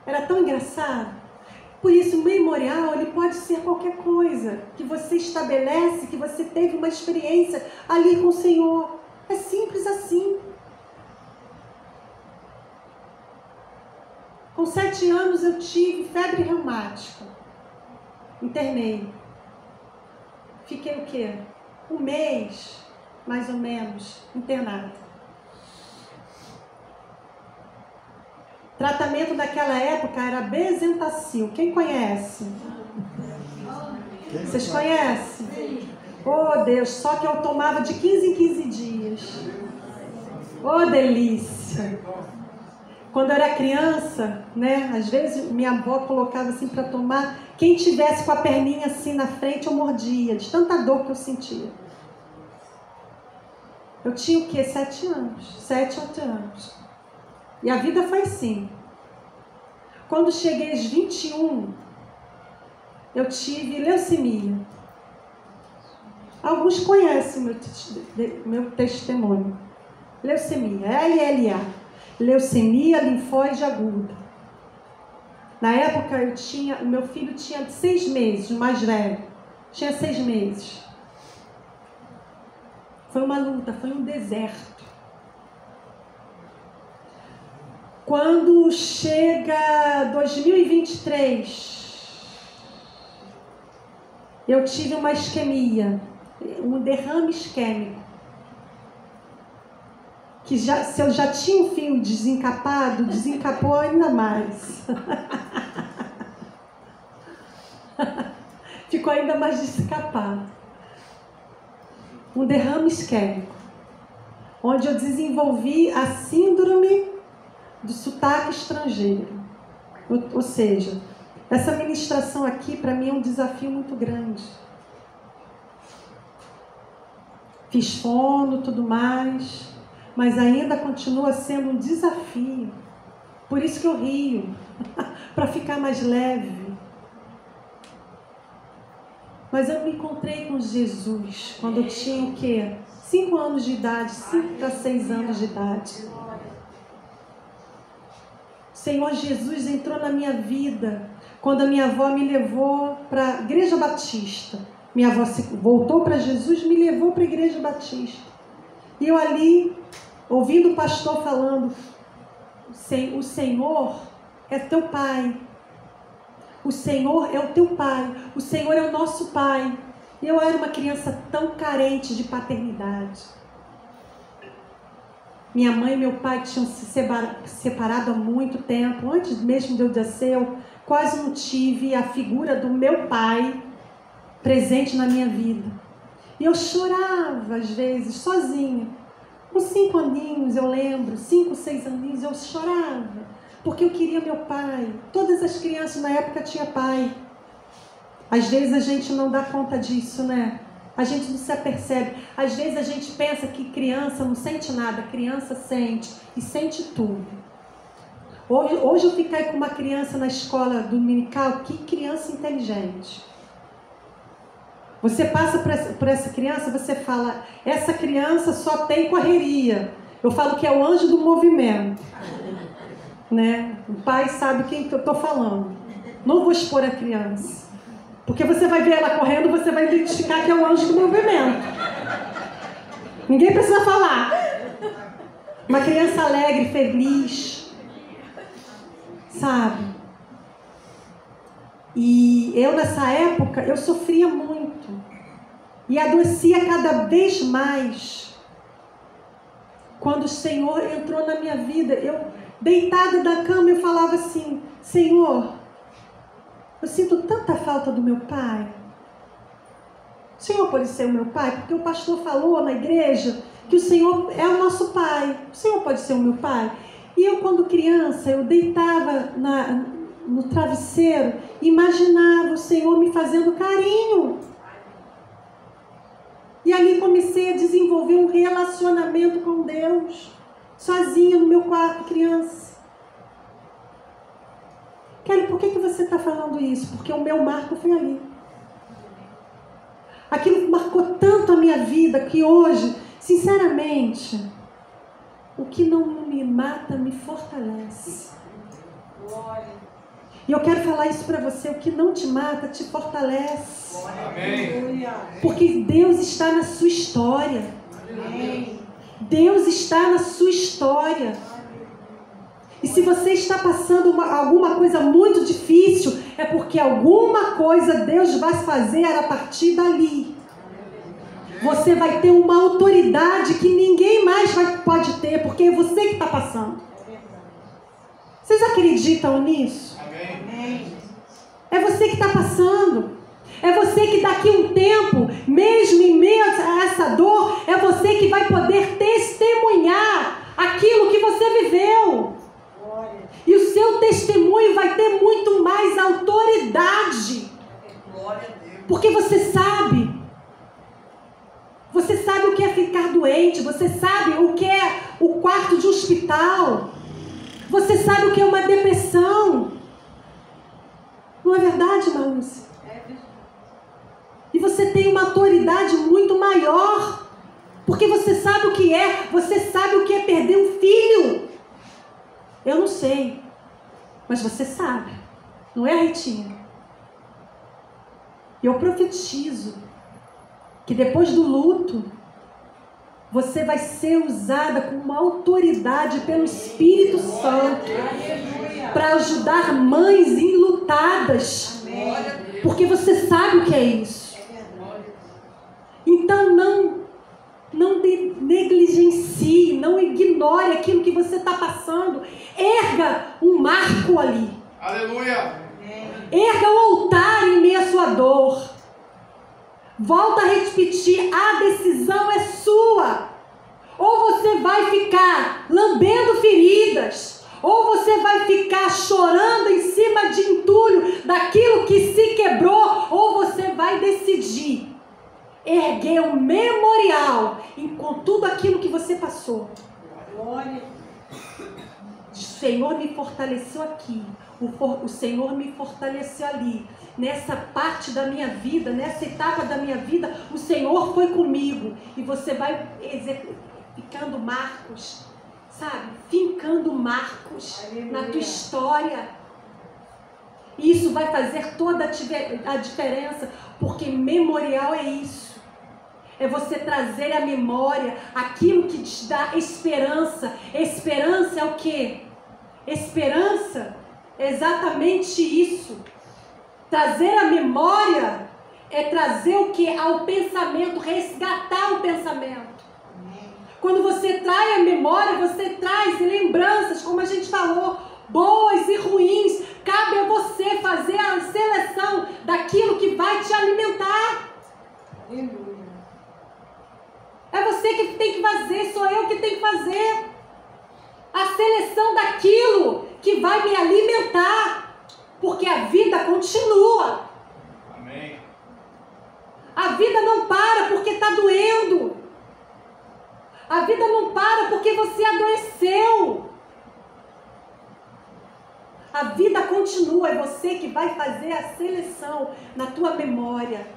Era tão engraçado. Por isso, o memorial, ele pode ser qualquer coisa que você estabelece, que você teve uma experiência ali com o Senhor. É simples assim. Com 7 anos eu tive febre reumática. Internei. Fiquei o quê? 1 mês, mais ou menos, internada. Tratamento daquela época era Bezentacil. Quem conhece? Vocês conhecem? Oh, Deus, só que eu tomava de 15 em 15 dias. Oh, delícia! Quando eu era criança, né, às vezes minha avó colocava assim para tomar. Quem tivesse com a perninha assim na frente, eu mordia, de tanta dor que eu sentia. Eu tinha o quê? 7 anos. 7, 8 anos. E a vida foi assim. Quando cheguei aos 21, eu tive leucemia. Alguns conhecem meu testemunho. Leucemia, LLA. Leucemia linfóide aguda. Na época o meu filho tinha 6 meses, o mais velho. Tinha 6 meses. Foi uma luta, foi um deserto. Quando chega 2023, eu tive uma isquemia, um derrame isquêmico. Que se eu já tinha um fio desencapado, desencapou ainda mais. Ficou ainda mais desencapado. Um derrame isquêmico, onde eu desenvolvi a síndrome do sotaque estrangeiro. Ou seja, essa ministração aqui para mim é um desafio muito grande. Fiz fono, tudo mais, mas ainda continua sendo um desafio. Por isso que eu rio, para ficar mais leve. Mas eu me encontrei com Jesus quando eu tinha o quê? 5 anos de idade, 5 para 6 anos de idade. O Senhor Jesus entrou na minha vida quando a minha avó me levou para a Igreja Batista. Minha avó voltou para Jesus e me levou para a Igreja Batista. E eu ali, ouvindo o pastor falando, o Senhor é teu Pai. O Senhor é o teu Pai. O Senhor é o nosso Pai. Eu era uma criança tão carente de paternidade. Minha mãe e meu pai tinham se separado há muito tempo. Antes mesmo de eu nascer, eu quase não tive a figura do meu pai presente na minha vida. E eu chorava, às vezes, sozinha. Com 5 aninhos, eu lembro, 5, 6 aninhos, eu chorava. Porque eu queria meu pai. Todas as crianças na época tinham pai. Às vezes a gente não dá conta disso, né? A gente não se apercebe. Às vezes a gente pensa que criança não sente nada. Criança sente. E sente tudo. Hoje eu fiquei com uma criança na escola dominical. Que criança inteligente. Você passa por essa criança, você fala, essa criança só tem correria. Eu falo que é o anjo do movimento. Né? O pai sabe quem que eu estou falando. Não vou expor a criança. Porque você vai ver ela correndo, você vai identificar que é o anjo do movimento. Ninguém precisa falar. Uma criança alegre, feliz. Sabe? E eu nessa época, eu sofria muito. E adoecia cada vez mais. Quando o Senhor entrou na minha vida, eu deitada da cama, eu falava assim, Senhor, eu sinto tanta falta do meu pai. O Senhor pode ser o meu pai? Porque o pastor falou na igreja que o Senhor é o nosso pai. O Senhor pode ser o meu pai? E eu, quando criança, eu deitava no travesseiro, imaginava o Senhor me fazendo carinho. E ali comecei a desenvolver um relacionamento com Deus, sozinha no meu quarto, criança. Kelly, por que você está falando isso? Porque o meu marco foi ali. Aquilo marcou tanto a minha vida que hoje, sinceramente, o que não me mata me fortalece. E eu quero falar isso para você: o que não te mata te fortalece. Amém. Porque Deus está na sua história. Amém. Deus está na sua história. E se você está passando alguma coisa muito difícil, é porque alguma coisa Deus vai fazer a partir dali. Você vai ter uma autoridade que ninguém mais pode ter, porque é você que está passando. Vocês acreditam nisso? Amém. É você que está passando. É você que daqui a um tempo, mesmo em meio a essa dor, é você que vai poder testemunhar aquilo que você viveu. E o seu testemunho vai ter muito mais autoridade. Porque você sabe. Você sabe o que é ficar doente. Você sabe o que é o quarto de hospital. Você sabe o que é uma depressão. Não é verdade, Marúcia? E você tem uma autoridade muito maior. Porque você sabe o que é. Você sabe o que é perder um filho. Eu não sei. Mas você sabe. Não é, Ritinha? Eu profetizo que depois do luto, você vai ser usada com uma autoridade pelo Espírito Santo para ajudar mães enlutadas. Porque você sabe o que é isso. Então não negligencie, não ignore aquilo que você está passando. Erga um marco ali. Aleluia. Erga o altar em meio à sua dor. Volta a repetir, a decisão é sua. Ou você vai ficar lambendo feridas, ou você vai ficar chorando em cima de entulho daquilo que se quebrou, ou você vai decidir erguer um memorial com tudo aquilo que você passou. Glória. O Senhor me fortaleceu aqui, o Senhor me fortaleceu ali. Nessa parte da minha vida, nessa etapa da minha vida, o Senhor foi comigo. E você vai ficando marcos, sabe? Fincando marcos na tua história. E isso vai fazer toda a diferença, porque memorial é isso. É você trazer à memória aquilo que te dá esperança. Esperança é o quê? Esperança é exatamente isso. Trazer a memória é trazer o que? Ao pensamento, resgatar o pensamento. Quando você traz a memória, você traz lembranças, como a gente falou, boas e ruins. Cabe a você fazer a seleção daquilo que vai te alimentar. É você que tem que fazer, sou eu que tenho que fazer. A seleção daquilo que vai me alimentar. Porque a vida continua. Amém. A vida não para porque está doendo. A vida não para porque você adoeceu. A vida continua. É você que vai fazer a seleção na tua memória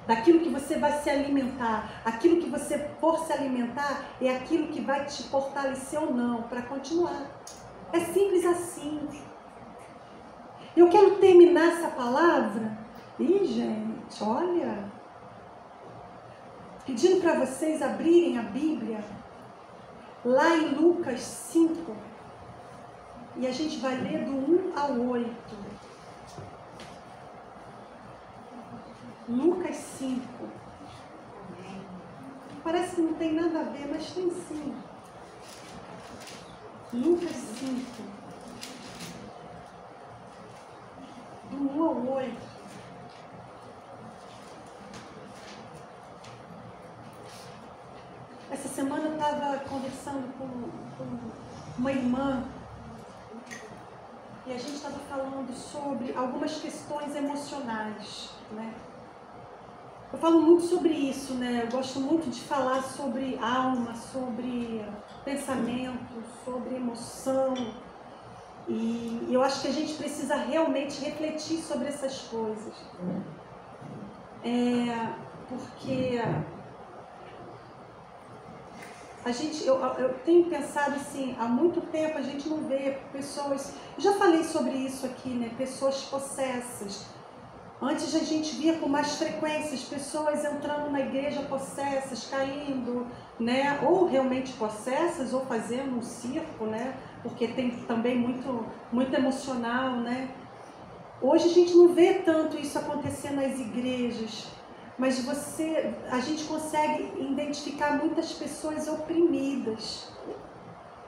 daquilo que você vai se alimentar. Aquilo que você for se alimentar é aquilo que vai te fortalecer ou não para continuar. É simples assim. Eu quero terminar essa palavra. Ih, gente, olha. Pedindo para vocês abrirem a Bíblia. Lá em Lucas 5. E a gente vai ler do 1 ao 8. Lucas 5. Parece que não tem nada a ver, mas tem sim. Lucas 5. Do 1 ao 8. Essa semana eu estava conversando com uma irmã e a gente estava falando sobre algumas questões emocionais, né? Eu falo muito sobre isso, né? Eu gosto muito de falar sobre alma, sobre pensamento, sobre emoção. E eu acho que a gente precisa realmente refletir sobre essas coisas. Porque eu tenho pensado assim, há muito tempo a gente não vê pessoas... Eu já falei sobre isso aqui, né? Pessoas possessas. Antes a gente via com mais frequência as pessoas entrando na igreja possessas, caindo, né? Ou realmente possessas, ou fazendo um circo, né? Porque tem também muito emocional, né? Hoje a gente não vê tanto isso acontecer nas igrejas, mas a gente consegue identificar muitas pessoas oprimidas.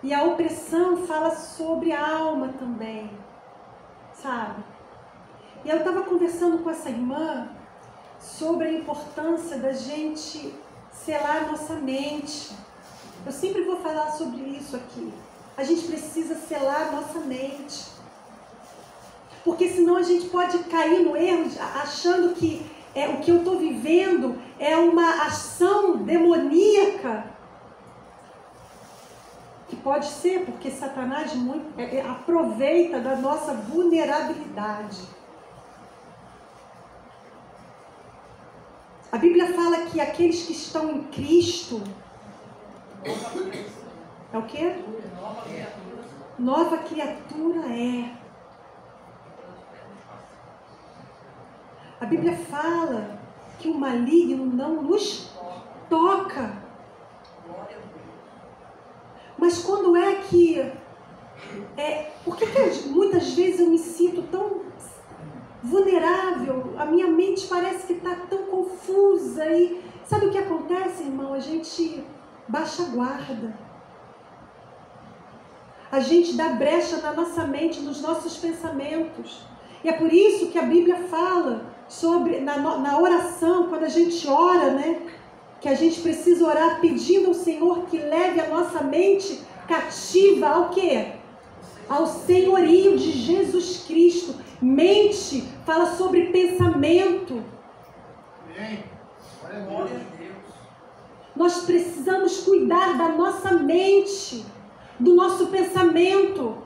E a opressão fala sobre a alma também, sabe? E eu estava conversando com essa irmã sobre a importância da gente selar a nossa mente. Eu sempre vou falar sobre isso aqui. A gente precisa selar a nossa mente. Porque senão a gente pode cair no erro achando que o que eu estou vivendo é uma ação demoníaca. Que pode ser, porque Satanás aproveita da nossa vulnerabilidade. A Bíblia fala que aqueles que estão em Cristo... É o quê? Nova criatura é. A Bíblia fala que o maligno não nos toca. Mas quando é que... por que muitas vezes eu me sinto tão vulnerável? A minha mente parece que está tão confusa. E sabe o que acontece, irmão? A gente baixa a guarda. A gente dá brecha na nossa mente, nos nossos pensamentos. E é por isso que a Bíblia fala sobre, na oração, quando a gente ora, né? Que a gente precisa orar pedindo ao Senhor que leve a nossa mente cativa ao quê? Ao senhorio de Jesus Cristo. Mente fala sobre pensamento. Glória a Deus. Nós precisamos cuidar da nossa mente, do nosso pensamento.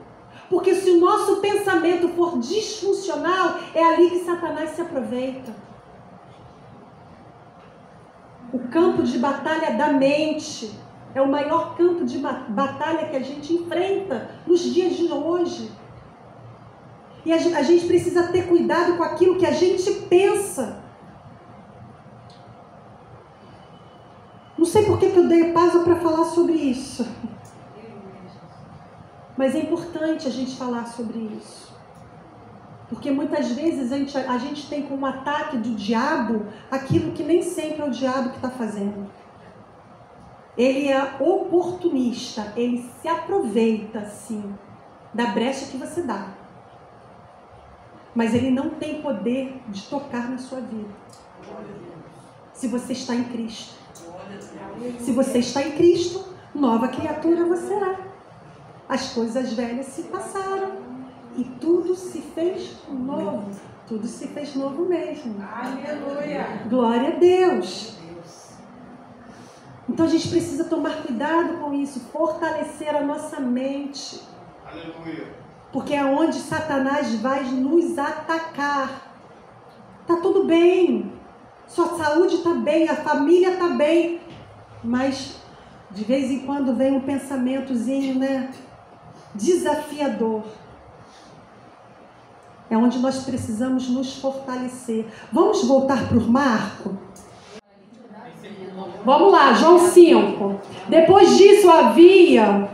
Porque se o nosso pensamento for disfuncional, é ali que Satanás se aproveita. O campo de batalha da mente é o maior campo de batalha que a gente enfrenta nos dias de hoje. E a gente precisa ter cuidado com aquilo que a gente pensa. Não sei por que eu dei pausa para falar sobre isso. Mas é importante a gente falar sobre isso. Porque muitas vezes a gente tem como ataque do diabo aquilo que nem sempre é o diabo que está fazendo. Ele é oportunista, ele se aproveita, sim, da brecha que você dá. Mas ele não tem poder de tocar na sua vida. Se você está em Cristo. Se você está em Cristo, nova criatura você é. As coisas velhas se passaram e tudo se fez novo. Tudo se fez novo mesmo. Aleluia. Glória a Deus. Então a gente precisa tomar cuidado com isso, fortalecer a nossa mente. Aleluia. Porque é onde Satanás vai nos atacar. Tá tudo bem, sua saúde está bem, a família está bem, mas de vez em quando vem um pensamentozinho, né, desafiador. É onde nós precisamos nos fortalecer. Vamos voltar para o Marco? Vamos lá, João 5. Depois disso havia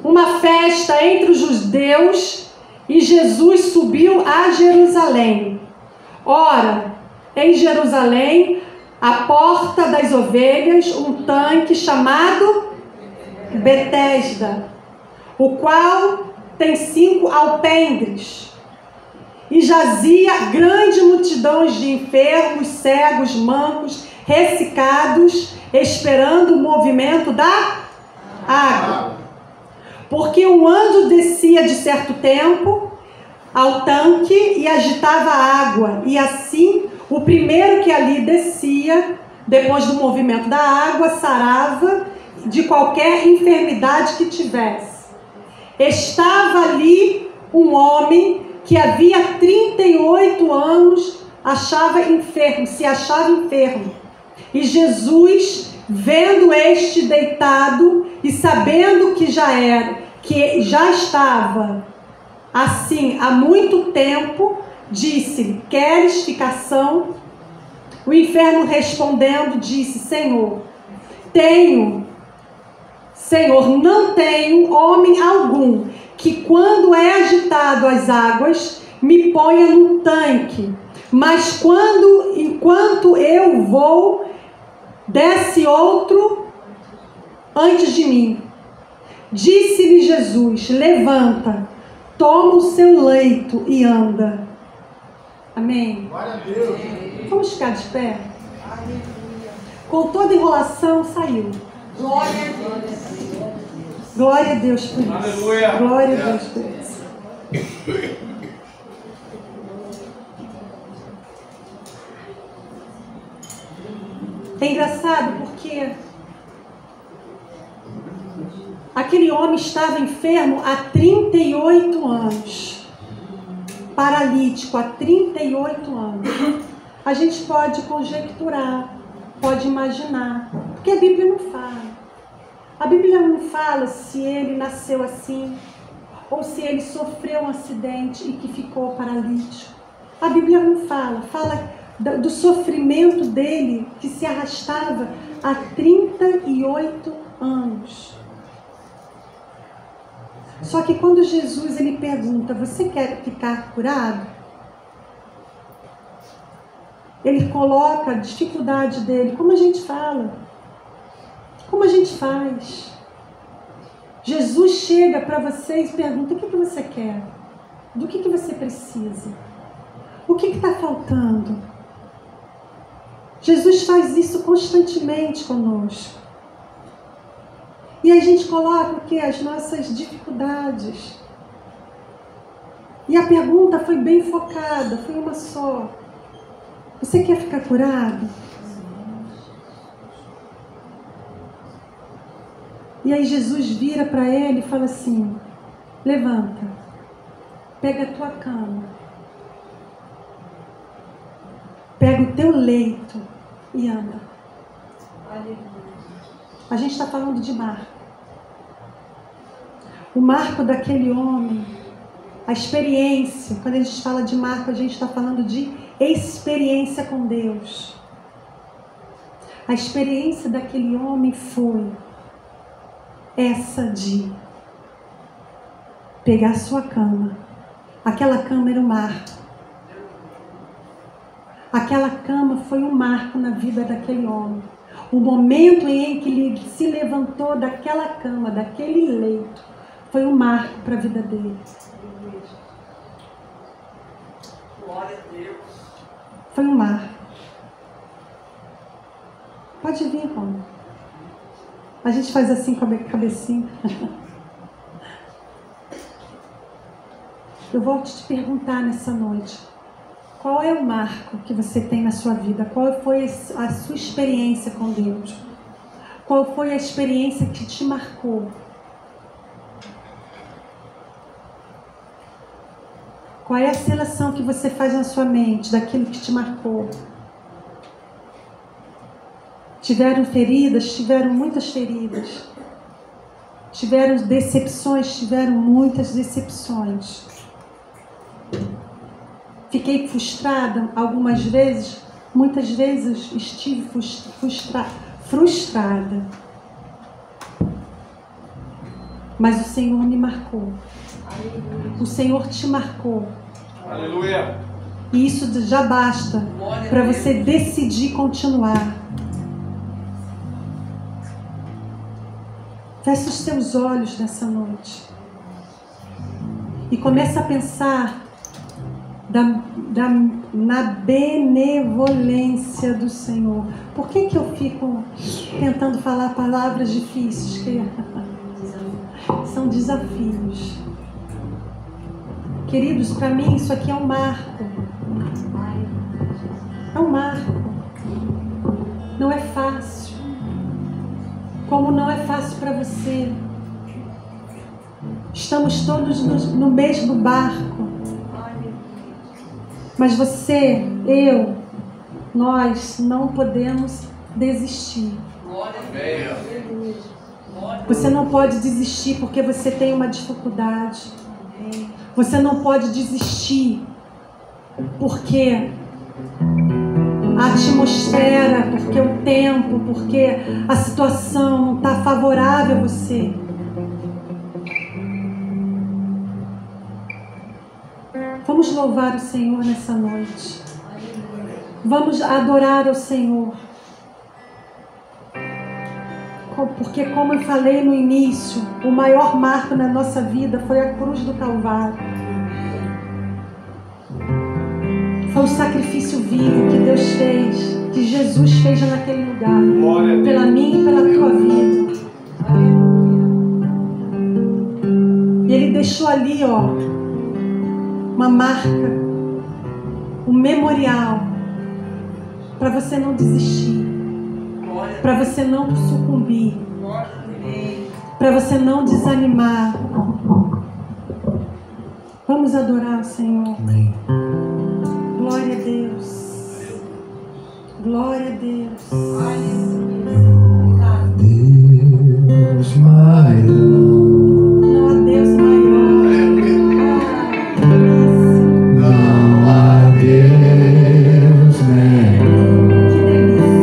uma festa entre os judeus e Jesus subiu a Jerusalém. Ora, em Jerusalém, à porta das ovelhas, um tanque chamado Betesda, o qual tem 5 alpendres. E jazia grande multidão de enfermos, cegos, mancos, ressecados, esperando o movimento da água. Porque um anjo descia de certo tempo, ao tanque e agitava a água. E assim, o primeiro que ali descia, depois do movimento da água, sarava de qualquer enfermidade que tivesse. Estava ali um homem que havia 38 anos se achava enfermo. E Jesus, vendo este deitado e sabendo que já estava assim há muito tempo, disse: queres ficar são? O enfermo respondendo disse: Senhor, não tenho homem algum que quando é agitado as águas me ponha no tanque, mas enquanto eu vou, desce outro antes de mim. Disse-lhe Jesus: levanta, toma o seu leito e anda. Amém? Glória a Deus. Vamos ficar de pé? Com toda enrolação, saiu. Glória a Deus. Glória a Deus por isso. Aleluia. Glória a Deus por isso. É engraçado porque aquele homem estava enfermo há 38 anos. Paralítico há 38 anos. A gente pode conjecturar, pode imaginar, porque a Bíblia não fala. A Bíblia não fala se ele nasceu assim, ou se ele sofreu um acidente e que ficou paralítico. A Bíblia não fala. Fala do sofrimento dele, que se arrastava há 38 anos. Só que quando Jesus ele pergunta: você quer ficar curado? Ele coloca a dificuldade dele, como a gente fala. Como a gente faz? Jesus chega para você e pergunta: o que você quer? Do que você precisa? O que está faltando? Jesus faz isso constantemente conosco. E a gente coloca o quê? As nossas dificuldades. E a pergunta foi bem focada, foi uma só. Você quer ficar curado? E aí Jesus vira para ele e fala assim: levanta, pega a tua cama, pega o teu leito e anda. A gente está falando de Marco. O Marco daquele homem, a experiência. Quando a gente fala de Marco, a gente está falando de experiência com Deus. A experiência daquele homem foi essa de pegar sua cama. Aquela cama era um marco. Aquela cama foi um marco na vida daquele homem. O momento em que ele se levantou daquela cama, daquele leito, foi um marco para a vida dele. Glória a Deus. Foi um marco. Pode vir, Roma. A gente faz assim com a cabecinha. Eu vou te perguntar nessa noite: qual é o marco que você tem na sua vida? Qual foi a sua experiência com Deus? Qual foi a experiência que te marcou? Qual é a seleção que você faz na sua mente daquilo que te marcou? Tiveram feridas? Tiveram muitas feridas. Tiveram decepções? Tiveram muitas decepções. Fiquei frustrada algumas vezes, muitas vezes estive frustrada. Mas o Senhor me marcou. O Senhor te marcou. Aleluia. E isso já basta para você decidir continuar. Feche os seus olhos nessa noite. E comece a pensar na benevolência do Senhor. Por que eu fico tentando falar palavras difíceis? Que são desafios. Queridos, para mim isso aqui é um marco. É um marco. Não é fácil. Como não é fácil para você. Estamos todos no mesmo barco. Mas você, eu, nós não podemos desistir. Você não pode desistir porque você tem uma dificuldade. Você não pode desistir porque a atmosfera, porque o tempo, porque a situação não está favorável a você. Vamos louvar o Senhor nessa noite. Vamos adorar ao Senhor. Porque, como eu falei no início, o maior marco na nossa vida foi a cruz do Calvário. Foi o sacrifício vivo que Deus fez, que Jesus fez naquele lugar, pela minha e pela tua vida. E Ele deixou ali, ó, uma marca, um memorial, para você não desistir. Para você não sucumbir, para você não desanimar. Vamos adorar o Senhor. Amém. Glória a Deus. Glória a Deus. Deus maior. Não há Deus maior. Não há Deus menor. Que delícia.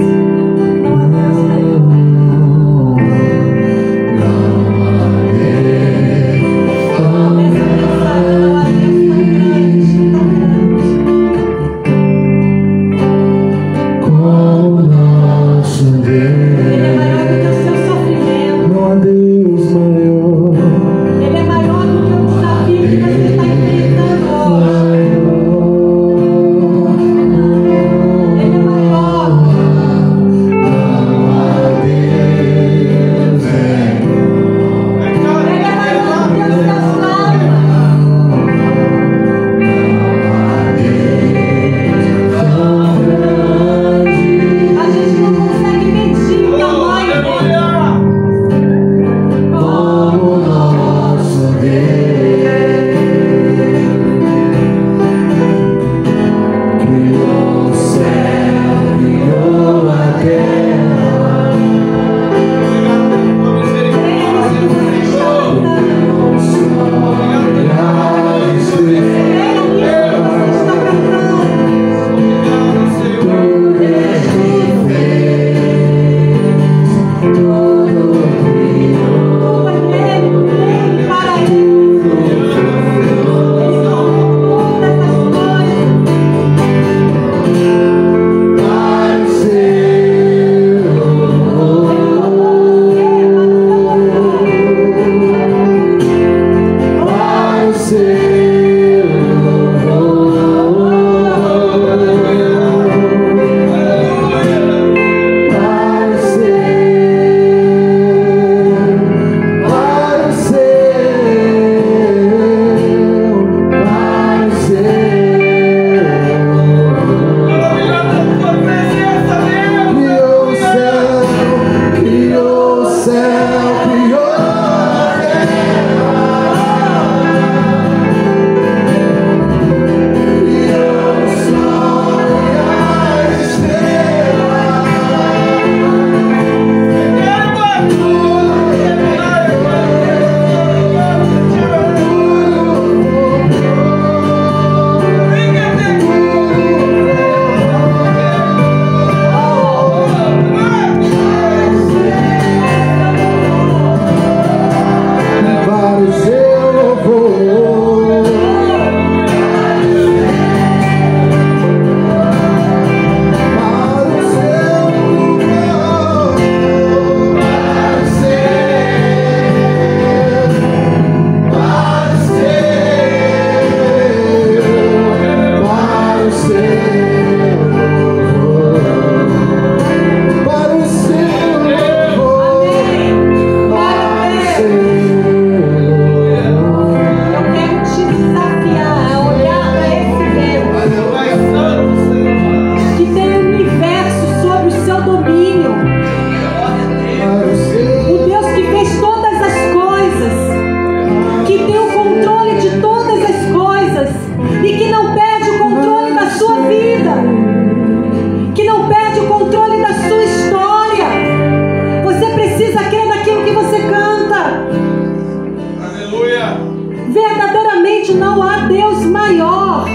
Verdadeiramente não há Deus maior.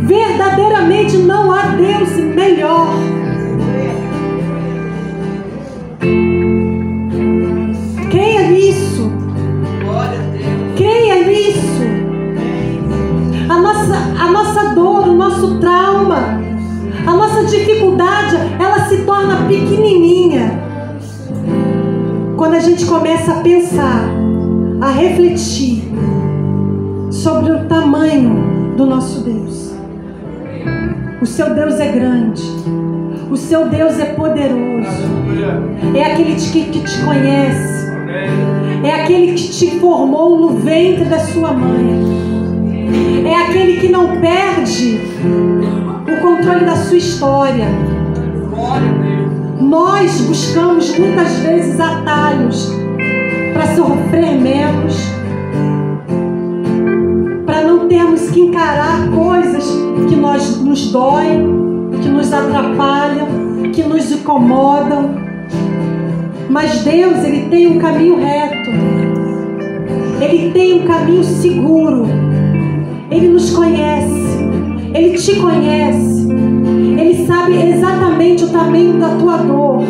Verdadeiramente não há Deus melhor. Creia nisso. Creia nisso. A nossa dor, o nosso trauma, a nossa dificuldade, ela se torna pequenininha quando a gente começa a pensar, a refletir sobre o tamanho do nosso Deus. O seu Deus é grande. O seu Deus é poderoso. É aquele que te conhece. É aquele que te formou no ventre da sua mãe. É aquele que não perde o controle da sua história. Nós buscamos muitas vezes atalhos para sofrer menos, para não termos que encarar coisas que nos doem, que nos atrapalham, que nos incomodam. Mas Deus, Ele tem um caminho reto. Ele tem um caminho seguro. Ele nos conhece. Ele te conhece. Ele sabe exatamente o tamanho da tua dor.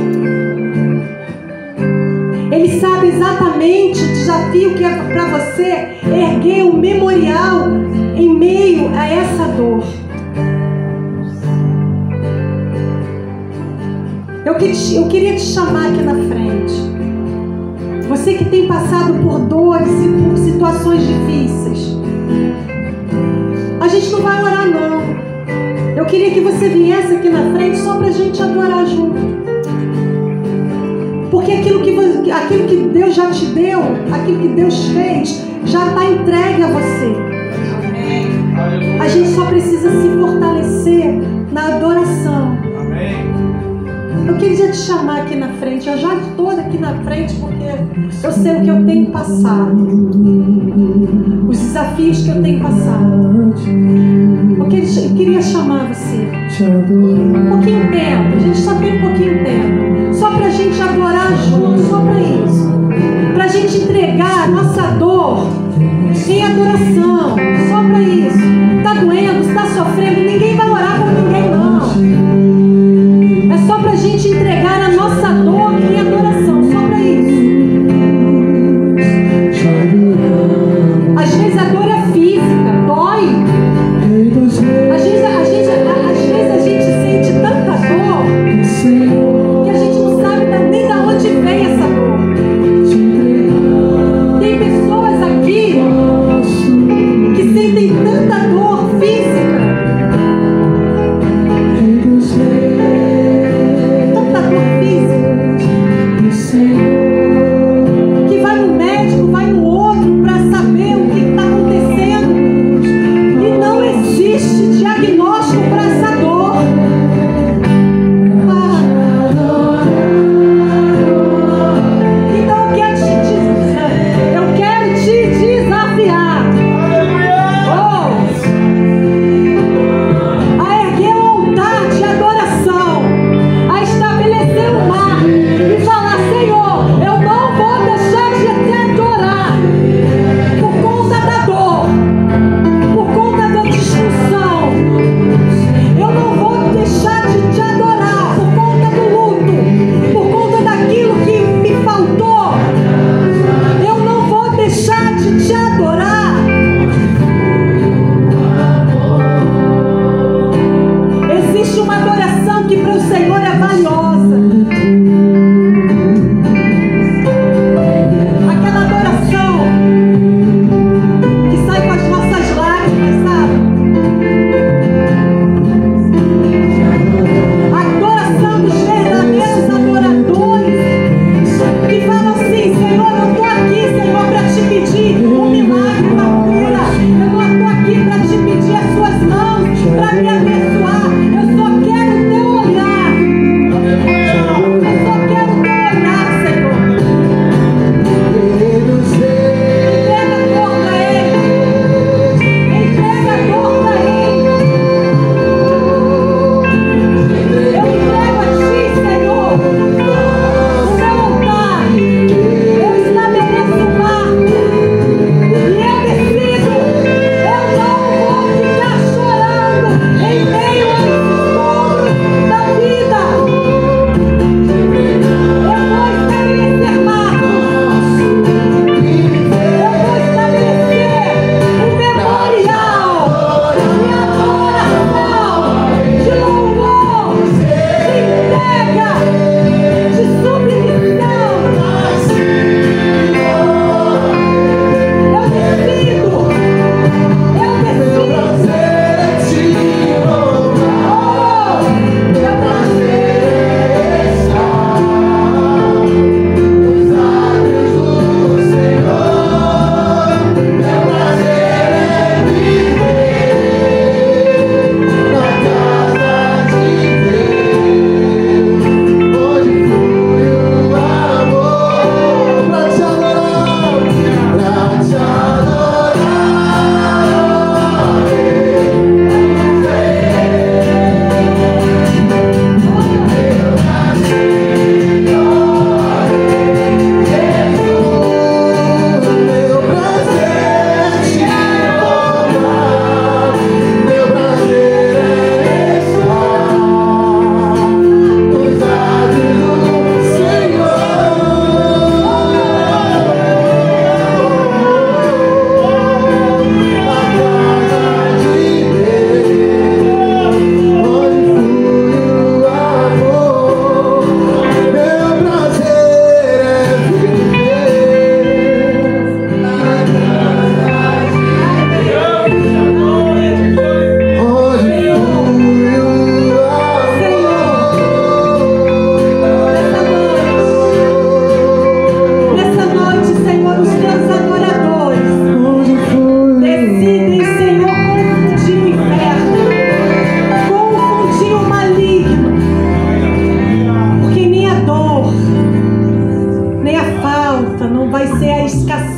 Ele sabe exatamente o desafio que é para você erguer um memorial em meio a essa dor. Eu queria te chamar aqui na frente. Você que tem passado por dores e por situações difíceis. A gente não vai orar, não. Eu queria que você viesse aqui na frente só para a gente adorar junto. Porque aquilo que Deus já te deu, aquilo que Deus fez, já está entregue a você. A gente só precisa se fortalecer na adoração. Eu queria te chamar aqui na frente. Eu já estou aqui na frente porque eu sei o que eu tenho passado, os desafios que eu tenho passado. Eu queria chamar você. Um pouquinho de tempo. A gente só tem um pouquinho de tempo. Só para a gente adorar junto. Só para isso. Para a gente entregar a nossa dor em adoração. Só para isso. Está doendo, está sofrendo. Ninguém vai orar por ninguém, não. É só para a gente entregar a nossa dor em adoração. Só para isso. Às vezes a dor é física, dói. Às vezes a gente sente tanta dor que a gente não sabe nem de onde vem essa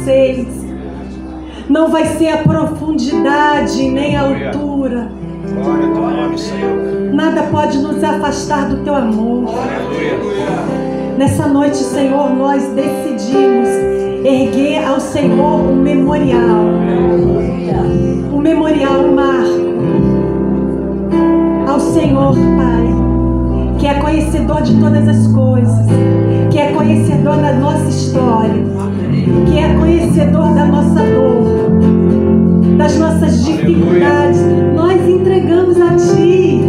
escassez, não vai ser a profundidade nem a altura. Glória ao teu nome, Senhor. Nada pode nos afastar do teu amor. Aleluia. Nessa noite, Senhor, nós decidimos erguer ao Senhor um memorial. Um memorial, um marco. Ao Senhor, Pai, que é conhecedor de todas as coisas, que é conhecedor da nossa história, que é conhecedor da nossa dor, das nossas dificuldades. Nós entregamos a Ti.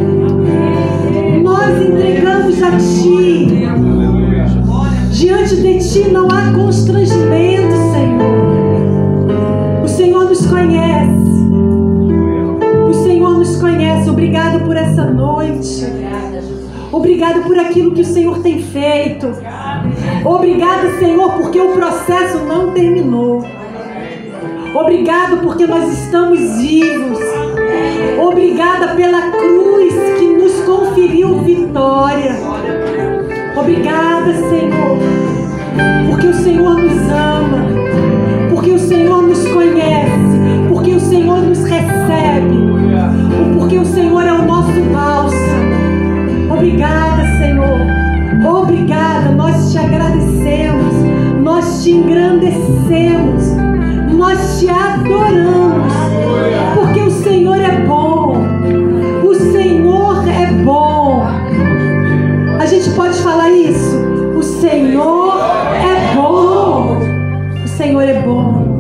Nós entregamos a Ti. Diante de Ti não há constrangimento, Senhor. O Senhor nos conhece. O Senhor nos conhece. Obrigado por essa noite. Obrigado por aquilo que o Senhor tem feito. Obrigado, Senhor, porque o processo não terminou. Obrigado porque nós estamos vivos. Obrigada pela cruz que nos conferiu vitória. Obrigada, Senhor, porque o Senhor nos ama, porque o Senhor nos conhece, porque o Senhor nos recebe, porque o Senhor é o nosso bálsamo. Obrigada, Senhor. Obrigada. Nós te agradecemos, nós te engrandecemos, nós te adoramos, porque o Senhor é bom. O Senhor é bom. A gente pode falar isso? O Senhor é bom. O Senhor é bom.